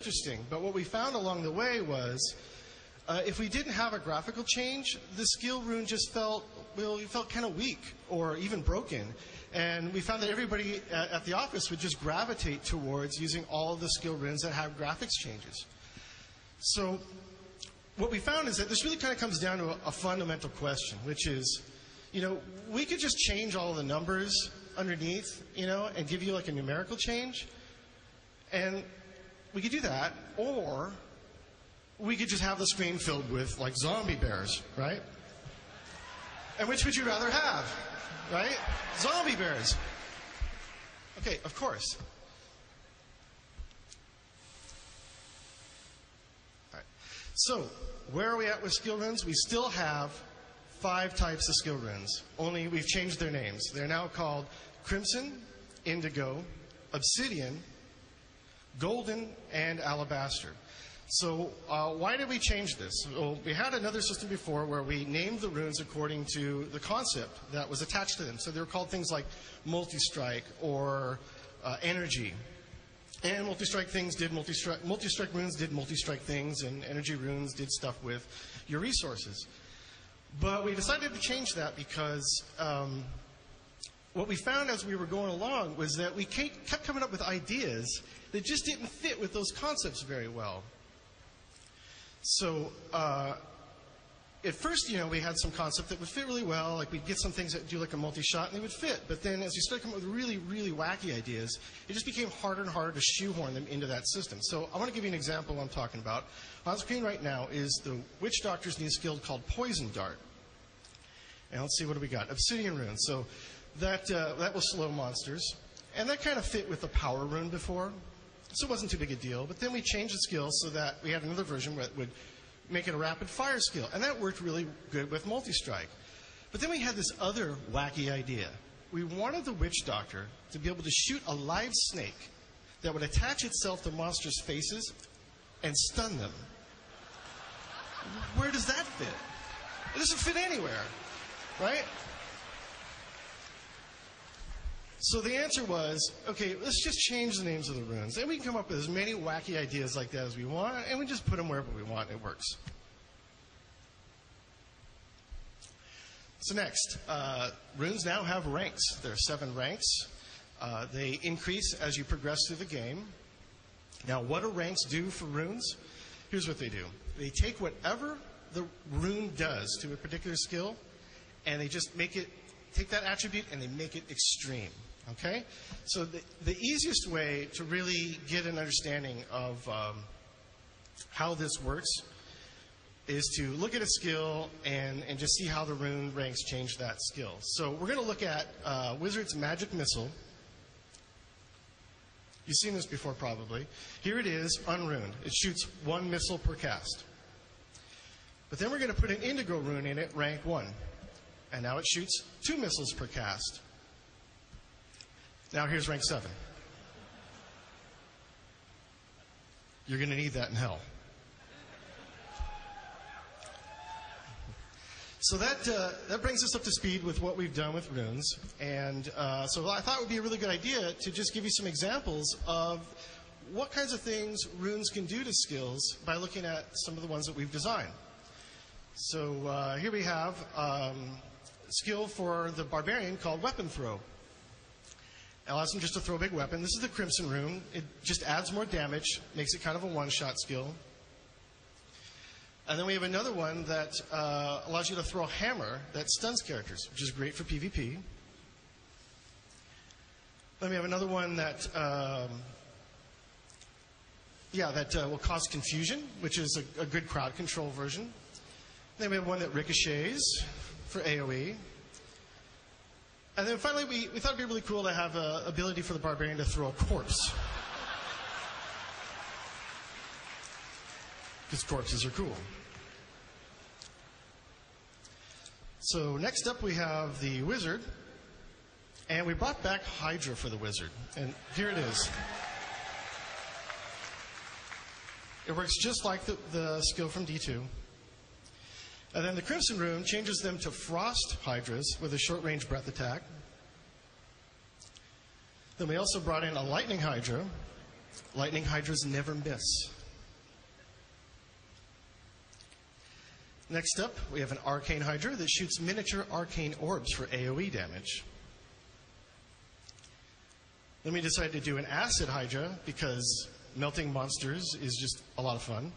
interesting. But what we found along the way was if we didn't have a graphical change, the skill rune just felt kind of weak or even broken. And we found that everybody at the office would just gravitate towards using all of the skill runes that have graphics changes. So what we found is that this really kind of comes down to a fundamental question, which is, we could just change all of the numbers underneath, and give you like a numerical change. And we could do that, or we could just have the screen filled with like zombie bears, right? And which would you rather have, right? Zombie bears. Okay, of course. All right. So, where are we at with skill runes? We still have 5 types of skill runes, only we've changed their names. They're now called Crimson, Indigo, Obsidian, Golden, and Alabaster. So why did we change this? Well, we had another system before where we named the runes according to the concept that was attached to them. So they were called things like multi-strike or energy. And multi-strike runes did multi-strike things, and energy runes did stuff with your resources. But we decided to change that because what we found as we were going along was that we kept coming up with ideas that just didn't fit with those concepts very well. So at first, we had some concept that would fit really well. Like we'd get some things that do like a multi-shot and they would fit. But then as we started coming up with really, really wacky ideas, it just became harder and harder to shoehorn them into that system. So I want to give you an example of what I'm talking about. On screen right now is the Witch Doctor's new skill called Poison Dart. And let's see, what do we got? Obsidian rune. So that will slow monsters. And that kind of fit with the power rune before. So it wasn't too big a deal. But then we changed the skill so that we had another version that would make it a rapid fire skill. And that worked really good with multi-strike. But then we had this other wacky idea. We wanted the Witch Doctor to be able to shoot a live snake that would attach itself to monsters' faces and stun them. Where does that fit? It doesn't fit anywhere, right? So the answer was, okay, let's just change the names of the runes. And we can come up with as many wacky ideas like that as we want, and we just put them wherever we want. It works. So next, runes now have ranks. There are 7 ranks. They increase as you progress through the game. Now, what do ranks do for runes? Here's what they do. They take whatever the rune does to a particular skill, and they just take that attribute and they make it extreme. Okay? So the easiest way to really get an understanding of how this works is to look at a skill and just see how the rune ranks change that skill. So we're going to look at Wizard's Magic Missile. You've seen this before probably. Here it is, unruned. It shoots 1 missile per cast. But then we're going to put an Indigo rune in it, rank 1. And now it shoots 2 missiles per cast. Now here's rank 7. You're going to need that in hell. So that brings us up to speed with what we've done with runes. And so I thought it would be a really good idea to just give you some examples of what kinds of things runes can do to skills by looking at some of the ones that we've designed. So here we have skill for the barbarian called Weapon Throw. It allows him just to throw a big weapon. This is the Crimson rune. It just adds more damage, makes it kind of a one-shot skill. And then we have another one that allows you to throw a hammer that stuns characters, which is great for PvP. Then we have another one that will cause confusion, which is a good crowd control version. Then we have one that ricochets for AoE. And then finally, we thought it'd be really cool to have an ability for the barbarian to throw a corpse. Because corpses are cool. So next up we have the wizard. And we brought back Hydra for the wizard. And here it is. It works just like the skill from D2. And then the Crimson rune changes them to Frost Hydras with a short-range breath attack. Then we also brought in a Lightning Hydra Lightning hydras never miss. Next up, we have an arcane hydra that shoots miniature arcane orbs for AoE damage. Then we decided to do an acid hydra because melting monsters is just a lot of fun.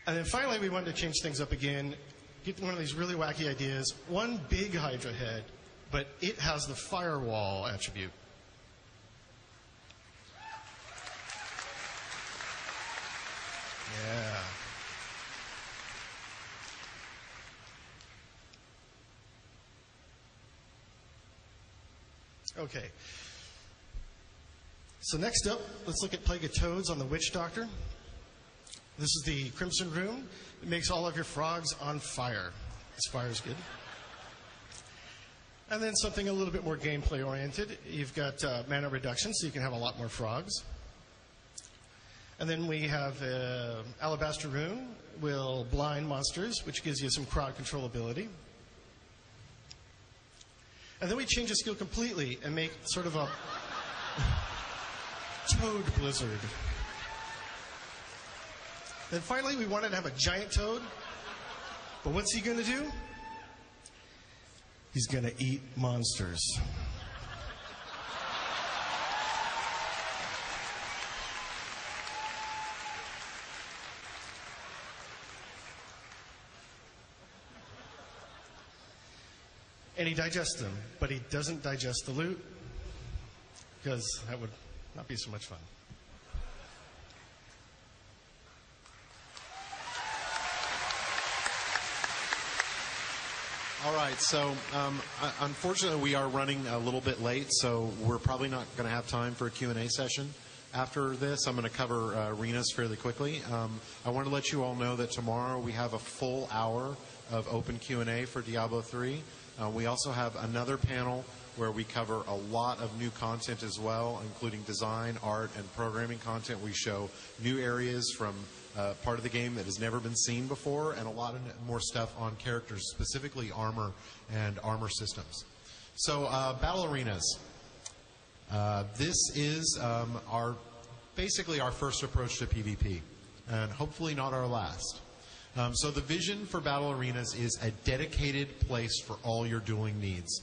And then finally, we wanted to change things up again, get one of these really wacky ideas. One big hydra head, but it has the firewall attribute. Yeah. Okay. So next up, let's look at Plague of Toads on the Witch Doctor. This is the Crimson Room. It makes all of your frogs on fire. This fire is good. And then something a little bit more gameplay oriented. You've got mana reduction, so you can have a lot more frogs. And then we have Alabaster Rune will blind monsters, which gives you some crowd controlability. And then we change the skill completely and make sort of a toad blizzard. Then finally, we wanted to have a giant toad. But what's he going to do? He's going to eat monsters. And he digests them, but he doesn't digest the loot, because that would not be so much fun. All right, so unfortunately we are running a little bit late, so we're probably not going to have time for a Q&A session. After this, I'm going to cover arenas fairly quickly. I want to let you all know that tomorrow we have a full hour of open Q&A for Diablo 3. We also have another panel where we cover a lot of new content as well, including design, art, and programming content. We show new areas from part of the game that has never been seen before, and a lot of more stuff on characters, specifically armor and armor systems. So, battle arenas. This is basically our first approach to PvP, and hopefully not our last. So the vision for battle arenas is a dedicated place for all your dueling needs.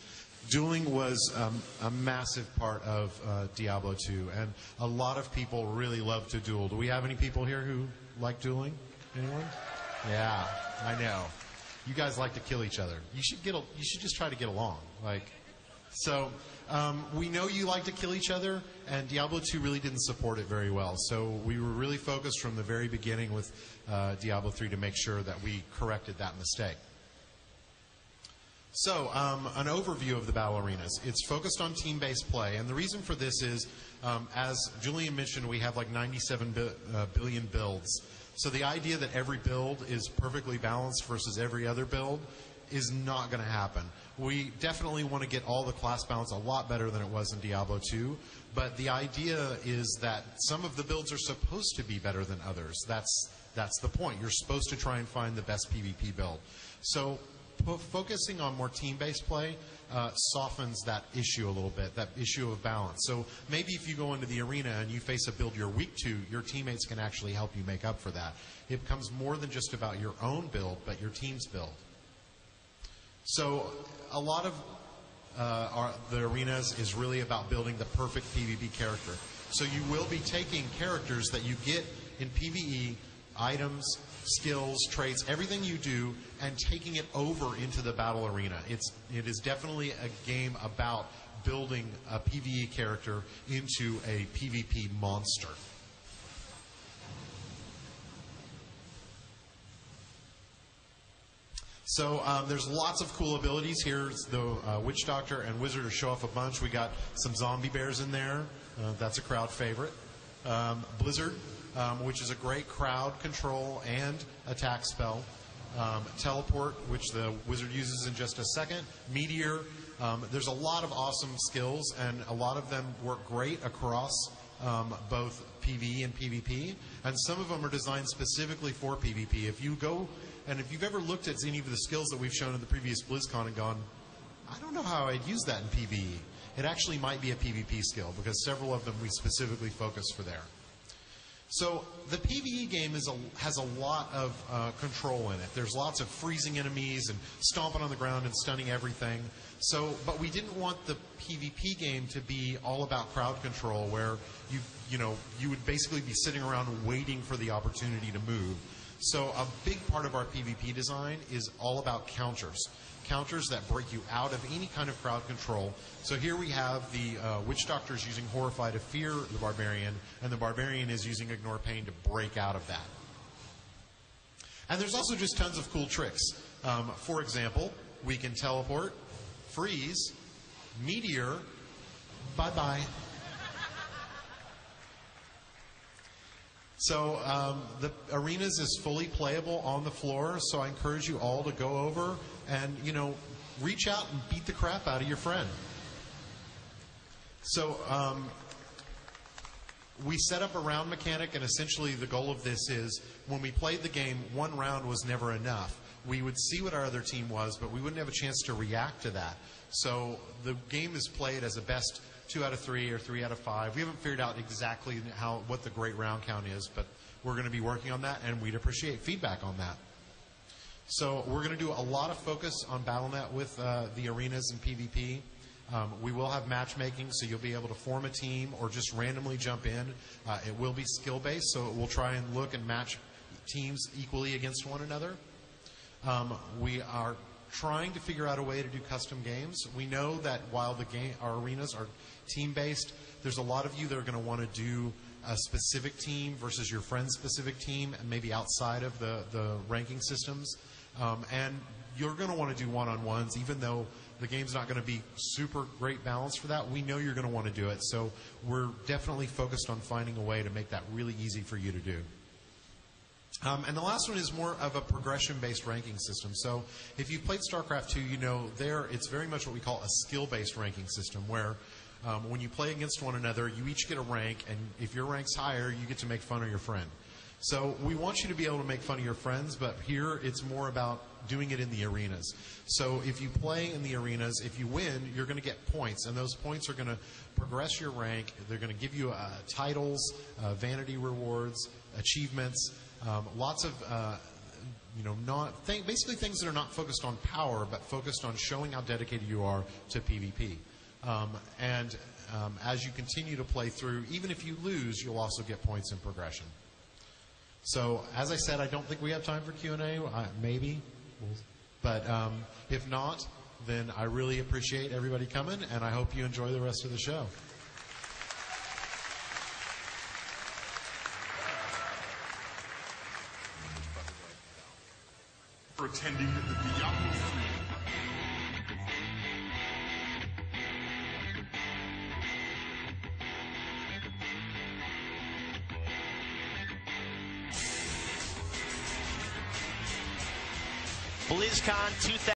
Dueling was a massive part of Diablo 2, and a lot of people really love to duel. Do we have any people here who like dueling? Anyone? Yeah, I know. You guys like to kill each other. You should just try to get along. We know you like to kill each other, and Diablo 2 really didn't support it very well. So we were really focused from the very beginning with Diablo 3 to make sure that we corrected that mistake. So, an overview of the battle arenas. It's focused on team-based play, and the reason for this is, as Julian mentioned, we have like 97 billion builds. So the idea that every build is perfectly balanced versus every other build is not going to happen. We definitely want to get all the class balance a lot better than it was in Diablo 2, but the idea is that some of the builds are supposed to be better than others. That's the point. You're supposed to try and find the best PvP build. So focusing on more team-based play softens that issue a little bit, that issue of balance. So maybe if you go into the arena and you face a build you're weak to, your teammates can actually help you make up for that. It becomes more than just about your own build, but your team's build. So a lot of the arenas is really about building the perfect PvP character. So you will be taking characters that you get in PvE, items, skills, traits, everything you do, and taking it over into the battle arena. It is definitely a game about building a PvE character into a PvP monster. So there's lots of cool abilities here. The Witch Doctor and Wizard to show off a bunch. We got some zombie bears in there. That's a crowd favorite. Blizzard, which is a great crowd control and attack spell. Teleport, which the Wizard uses in just a second. Meteor. There's a lot of awesome skills, and a lot of them work great across both PvE and PvP. And some of them are designed specifically for PvP. If you go... And if you've ever looked at any of the skills that we've shown in the previous Blizzcon and gone, I don't know how I'd use that in PvE. it actually might be a PvP skill because several of them we specifically focus for there. So the PvE game has a lot of control in it. There's lots of freezing enemies and stomping on the ground and stunning everything. But we didn't want the PvP game to be all about crowd control, where you would basically be sitting around waiting for the opportunity to move. So a big part of our PvP design is all about counters. Counters that break you out of any kind of crowd control. So here we have the Witch Doctor is using Horrify to fear the Barbarian, and the Barbarian is using Ignore Pain to break out of that. And there's also just tons of cool tricks. For example, we can teleport, freeze, meteor, bye-bye. So the arenas is fully playable on the floor, so I encourage you all to go over and, reach out and beat the crap out of your friend. So we set up a round mechanic, and essentially the goal of this is when we played the game, one round was never enough. We would see what our other team was, but we wouldn't have a chance to react to that. So the game is played as a best 2 out of 3 or 3 out of 5. We haven't figured out exactly what the great round count is, but we're going to be working on that, and we'd appreciate feedback on that. So we're going to do a lot of focus on Battle.net with the arenas and PvP. We will have matchmaking, so you'll be able to form a team or just randomly jump in. It will be skill-based, so we'll try and look and match teams equally against one another. We are trying to figure out a way to do custom games. We know that while our arenas are team-based, there's a lot of you that are going to want to do a specific team versus your friend's specific team, and maybe outside of the ranking systems. And you're going to want to do one-on-ones, even though the game's not going to be super great balance for that. We know you're going to want to do it, so we're definitely focused on finding a way to make that really easy for you to do. And the last one is more of a progression-based ranking system. So if you've played StarCraft 2, it's very much what we call a skill-based ranking system, where when you play against one another, you each get a rank, and if your rank's higher, you get to make fun of your friend. So we want you to be able to make fun of your friends, but here it's more about doing it in the arenas. So if you play in the arenas, if you win, you're going to get points, and those points are going to progress your rank. They're going to give you titles, vanity rewards, achievements, lots of basically things that are not focused on power, but focused on showing how dedicated you are to PvP. As you continue to play through, even if you lose, you'll also get points in progression. So, as I said, I don't think we have time for Q&A. Maybe. But if not, then I really appreciate everybody coming, and I hope you enjoy the rest of the show. For attending the Diablo 3. Blizzcon 2000.